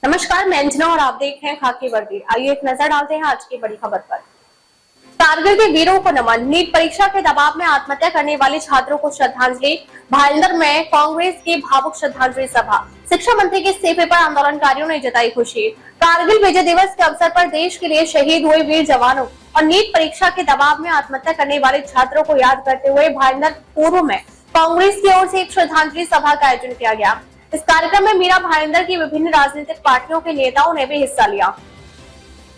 नमस्कार, मैं अंजना और आप देख रहे हैं खाकी वर्दी। आइए एक नजर डालते हैं आज की बड़ी खबर पर। कारगिल के वीरों को नमन। नीट परीक्षा के दबाव में आत्महत्या करने वाले छात्रों को श्रद्धांजलि। भाईंदर में कांग्रेस की भावुक श्रद्धांजलि सभा। शिक्षा मंत्री के इस्तीफे पर आंदोलनकारियों ने जताई खुशी। कारगिल विजय दिवस के अवसर पर देश के लिए शहीद हुए वीर जवानों और नीट परीक्षा के दबाव में आत्महत्या करने वाले छात्रों को याद करते हुए भाईंदर पूर्व में कांग्रेस की ओर से एक श्रद्धांजलि सभा का आयोजन किया गया। इस कार्यक्रम में मीरा भाईंदर की विभिन्न राजनीतिक पार्टियों के नेताओं ने भी हिस्सा लिया।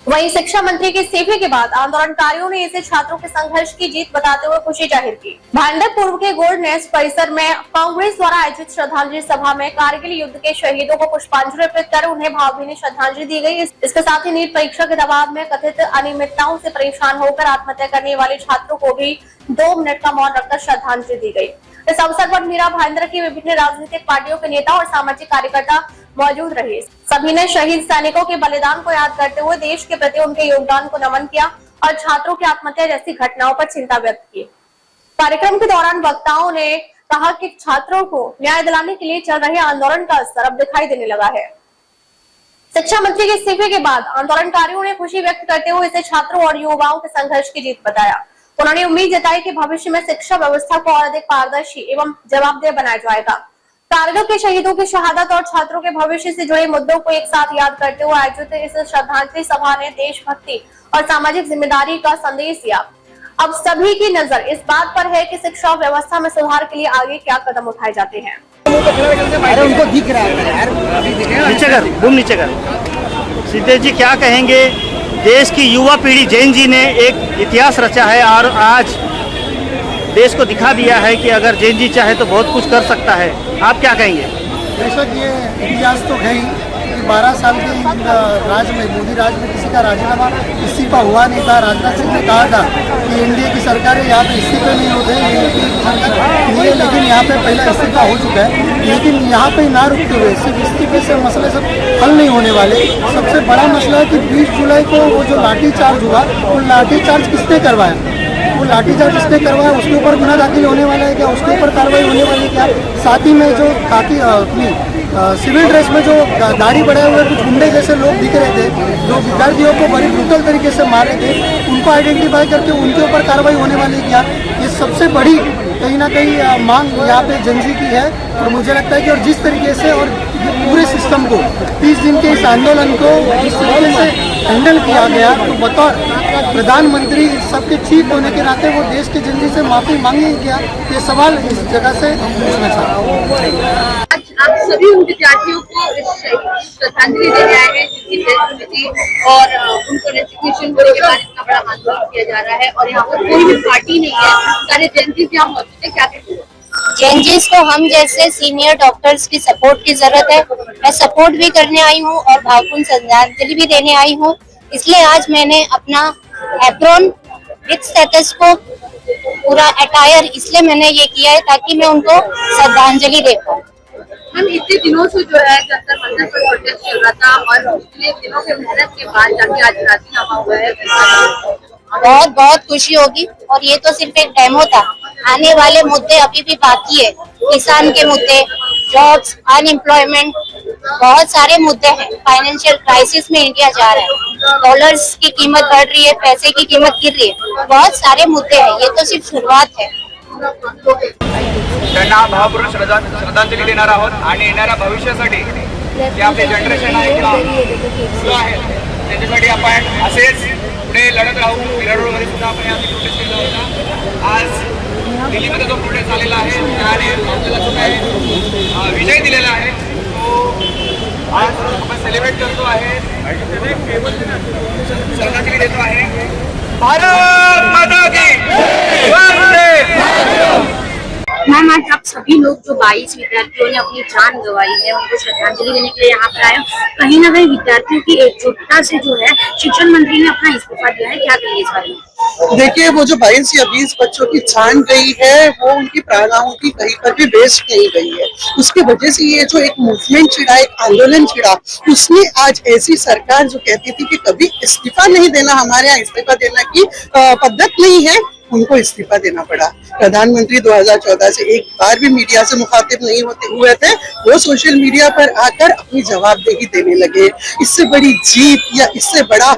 वहीं शिक्षा मंत्री के इस्तीफे के बाद आंदोलनकारियों ने इसे छात्रों के संघर्ष की जीत बताते हुए खुशी जाहिर की। भाईंदर पूर्व के गोल्ड नेस्ट परिसर में कांग्रेस द्वारा आयोजित श्रद्धांजलि सभा में कारगिल युद्ध के शहीदों को पुष्पांजलि अर्पित कर उन्हें भावभीनी श्रद्धांजलि दी गई। इसके साथ ही नीट परीक्षा के दबाव में कथित अनियमितताओं से परेशान होकर आत्महत्या करने वाले छात्रों को भी 2 मिनट का मौन रखकर श्रद्धांजलि दी गई। इस अवसर पर मीरा भाईंदर की विभिन्न राजनीतिक पार्टियों के नेता और सामाजिक कार्यकर्ता मौजूद रहे। सभी ने शहीद सैनिकों के बलिदान को याद करते हुए देश के प्रति उनके योगदान को नमन किया और छात्रों की आत्महत्या जैसी घटनाओं पर चिंता व्यक्त की। कार्यक्रम के दौरान वक्ताओं ने कहा कि छात्रों को न्याय दिलाने के लिए चल रहे आंदोलन का असर अब दिखाई देने लगा है। शिक्षा मंत्री के इस्तीफे के बाद आंदोलनकारियों ने खुशी व्यक्त करते हुए इसे छात्रों और युवाओं के संघर्ष की जीत बताया। उन्होंने उम्मीद जताई कि भविष्य में शिक्षा व्यवस्था को और अधिक पारदर्शी एवं जवाबदेह बनाया जाएगा। कारगिल के शहीदों की शहादत और छात्रों के भविष्य से जुड़े मुद्दों को एक साथ याद करते हुए आयोजित इस श्रद्धांजलि सभा ने देशभक्ति और सामाजिक जिम्मेदारी का संदेश दिया। अब सभी की नजर इस बात पर है कि शिक्षा व्यवस्था में सुधार के लिए आगे क्या कदम उठाए जाते हैं। अरे उनको दिख रहा है यार, नीचे कर। सिद्धेश जी क्या कहेंगे? देश की युवा पीढ़ी जैन जी ने एक इतिहास रचा है और आज देश को दिखा दिया है कि अगर जैन जी चाहे तो बहुत कुछ कर सकता है। आप क्या कहेंगे? बेशक ये इतिहास तो है ही कि 12 साल के राज में, मोदी राज में किसी का राजीनामा इस्तीफा हुआ नहीं था। राजनाथ सिंह ने कहा था कि एनडीए की सरकारें यहाँ पे इस्तीफे नहीं होते, नहीं है, लेकिन यहाँ पे पहला इस्तीफा हो चुका है। लेकिन यहाँ पे ना रुकते हुए सिर्फ इस्तीफे से मसले सब हल नहीं होने वाले। सबसे बड़ा मसला है कि 20 जुलाई को वो जो लाठीचार्ज हुआ, वो लाठीचार्ज किसने करवाया? वो लाठीचार्ज किसने करवाया? उसके ऊपर गुना दाखिल होने वाला है क्या? उसके ऊपर कार्रवाई होने वाली है क्या? साथ ही में जो खाकी अपनी सिविल ड्रेस में जो दाढ़ी बढ़ाए हुए कुछ गुंडे जैसे लोग दिख रहे थे, जो विद्यार्थियों को बड़ी ब्रूटल तरीके से मार रहे थे, उनको आइडेंटिफाई करके उनके ऊपर कार्रवाई होने वाली है क्या? ये सबसे बड़ी कहीं ना कहीं मांग यहाँ पे जनजी की है। और मुझे लगता है कि और जिस तरीके से और पूरे सिस्टम को 30 दिन के इस आंदोलन को जिस तरीके से हैंडल किया गया, तो बतौर प्रधानमंत्री सबके चीफ होने के नाते वो देश के जनजी से माफी मांगी क्या? ये सवाल इस जगह से पूछना चाहता हूँ। आप सभी उन विद्यार्थियों को श्रद्धांजलि देने आए हैं जिनकी डेथ हुई थी और उनको रेजिग्नेशन होने के बाद इतना बड़ा आंदोलन किया जा रहा है और यहाँ पर कोई भी पार्टी नहीं है, सारे जैनजीज यहाँ मौजूद है। क्या कहते हैं? जैनजीज को हम जैसे सीनियर डॉक्टर्स की सपोर्ट की जरूरत है। मैं सपोर्ट भी करने आई हूँ और भावपूर्ण श्रद्धांजलि भी देने आई हूँ। इसलिए आज मैंने अपना एप्रॉन विथ स्टेथोस्कोप पूरा अटायर इसलिए मैंने ये किया है ताकि मैं उनको श्रद्धांजलि दे पाऊँ। हम इतने दिनों से जो है जंतर मंतर पर प्रोटेस्ट चल रहा था और इतने दिनों के मेहनत के बाद जाके आज राजीनामा हुआ है। बहुत बहुत खुशी होगी और ये तो सिर्फ एक डेमो था। आने वाले मुद्दे अभी भी बाकी है। किसान के मुद्दे, जॉब्स, अनएम्प्लॉयमेंट, बहुत सारे मुद्दे हैं। फाइनेंशियल क्राइसिस में इंडिया जा रहा है, डॉलर्स की कीमत बढ़ रही है, पैसे की कीमत गिर रही है, बहुत सारे मुद्दे हैं। ये तो सिर्फ शुरुआत है। त्यांना भावपूर्ण श्रद्धांजली देणार आहोत आणि येणाऱ्या भविष्यासाठी जे आपले जनरेशन आहे किंवा मुलं आहेत त्यांच्यासाठी आपण असेच पुढे लढत राहू। विरारमध्ये सुद्धा आपण यासाठी प्रोटेस्ट केला होता। आज दिल्लीमध्ये जो प्रोटेस्ट झालेला आहे त्याने आपल्याला जो काय विजय दिलेला आहे तो आज आपण सेलिब्रेट करतो आहे, श्रद्धांजली देतो आहे। भारत माता की मैम, आज आप सभी लोग जो 22 विद्यार्थियों ने अपनी जान गंवाई है उनको श्रद्धांजलि देने के लिए यहाँ पर आए। कहीं ना कहीं विद्यार्थियों की एकजुटता से जो है शिक्षा मंत्री ने अपना इस्तीफा दिया है। क्या कहिए इस बारे में? देखिए, वो जो 22 या 20 बच्चों की जान गई है वो उनकी प्राणाओं की कहीं पर भी वेस्ट नहीं गई है। उसकी वजह से ये जो एक मूवमेंट छिड़ा, एक आंदोलन छिड़ा, उसने आज ऐसी सरकार जो कहती थी कि कभी इस्तीफा नहीं देना, हमारे यहाँ इस्तीफा देना की पद्धत नहीं है, उनको इस्तीफा देना पड़ा। प्रधानमंत्री 2014 से एक बार भी मीडिया से मुखातिब नहीं होते हुए थे, वो सोशल मीडिया पर आकर अपनी जवाबदेही देने लगे। इससे बड़ी जीत या इससे बड़ा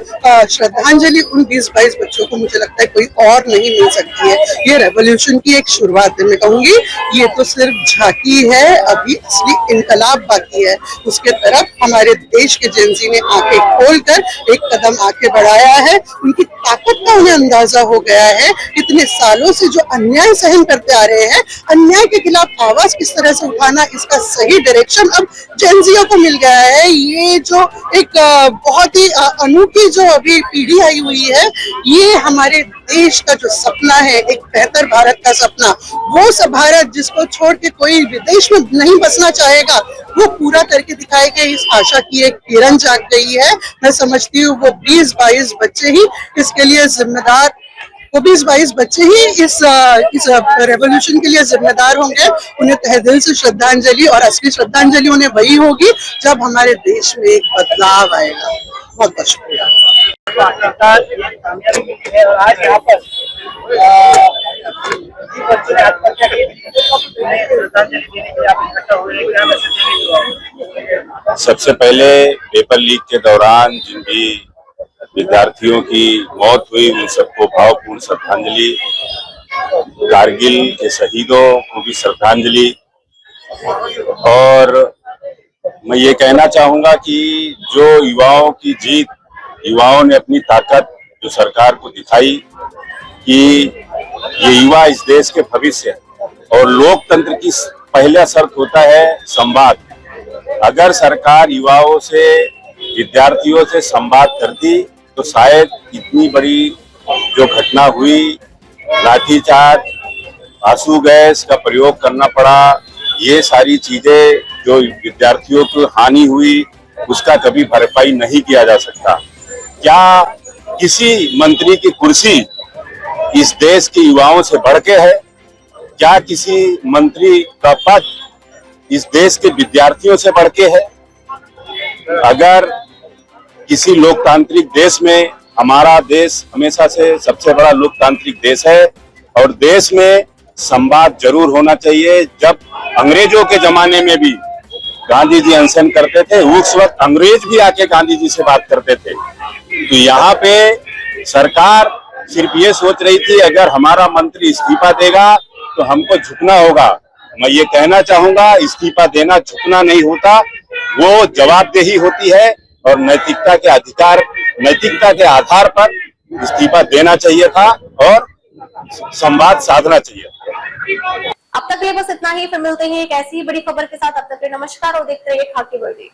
श्रद्धांजलि उन 20-22 बच्चों को मुझे लगता है कोई और नहीं मिल सकती है। ये रेवोल्यूशन की एक शुरुआत है, मैं कहूंगी ये तो सिर्फ झांकी है, अभी असली इनकलाब बाकी है। उसके तरफ हमारे देश के जेनजी ने आंखें खोलकर एक कदम आगे बढ़ाया है। उनकी ताकत का उन्हें अंदाजा हो गया है। इतने सालों से जो अन्याय सहन करते आ रहे हैं, अन्याय के खिलाफ आवाज किस तरह से उठाना, इसका सही डायरेक्शन अब जेनजियों को मिल गया है। ये जो एक बहुत ही अनूठी जो अभी पीढ़ी आई हुई है, ये हमारे देश का जो सपना है, एक बेहतर भारत का सपना, वो सब भारत जिसको छोड़ के कोई विदेश में नहीं बसना चाहेगा, वो पूरा करके दिखाएगा। इस आशा की एक किरण जाग गई है। मैं समझती हूँ वो 20-22 बच्चे ही इसके लिए जिम्मेदार, वो 20-22 बच्चे ही इस रेवोल्यूशन के लिए जिम्मेदार होंगे। उन्हें तहे दिल से श्रद्धांजलि, और असली श्रद्धांजलि उन्हें वही होगी जब हमारे देश में एक बदलाव आएगा। बहुत बहुत शुक्रिया। आज यहाँ पर सबसे पहले पेपर लीक के दौरान जिन भी विद्यार्थियों की मौत हुई, उन सबको भावपूर्ण श्रद्धांजलि। कारगिल के शहीदों को भी श्रद्धांजलि। और मैं ये कहना चाहूंगा कि जो युवाओं की जीत, युवाओं ने अपनी ताकत जो सरकार को दिखाई कि ये युवा इस देश के भविष्य है, और लोकतंत्र की पहला शर्त होता है संवाद। अगर सरकार युवाओं से, विद्यार्थियों से संवाद करती तो शायद इतनी बड़ी जो घटना हुई, लाठीचार्ज, आंसू गैस का प्रयोग करना पड़ा, ये सारी चीजें जो विद्यार्थियों को हानि हुई, उसका कभी भरपाई नहीं किया जा सकता। क्या किसी मंत्री की कुर्सी इस देश के युवाओं से बढ़ के है? क्या किसी मंत्री का पद इस देश के विद्यार्थियों से बढ़ के है? अगर किसी लोकतांत्रिक देश में, हमारा देश हमेशा से सबसे बड़ा लोकतांत्रिक देश है, और देश में संवाद जरूर होना चाहिए। जब अंग्रेजों के जमाने में भी गांधी जी अनशन करते थे, उस वक्त अंग्रेज भी आके गांधी जी से बात करते थे। तो यहाँ पे सरकार सिर्फ ये सोच रही थी अगर हमारा मंत्री इस्तीफा देगा तो हमको झुकना होगा। मैं ये कहना चाहूंगा, इस्तीफा देना झुकना नहीं होता, वो जवाबदेही होती है, और नैतिकता के आधार पर इस्तीफा देना चाहिए था और संवाद साधना चाहिए। अब तक के लिए बस इतना ही। फिर मिलते हैं एक ऐसी ही बड़ी खबर के साथ। अब तक के लिए नमस्कार और देखते रहिए खाकी वर्दी।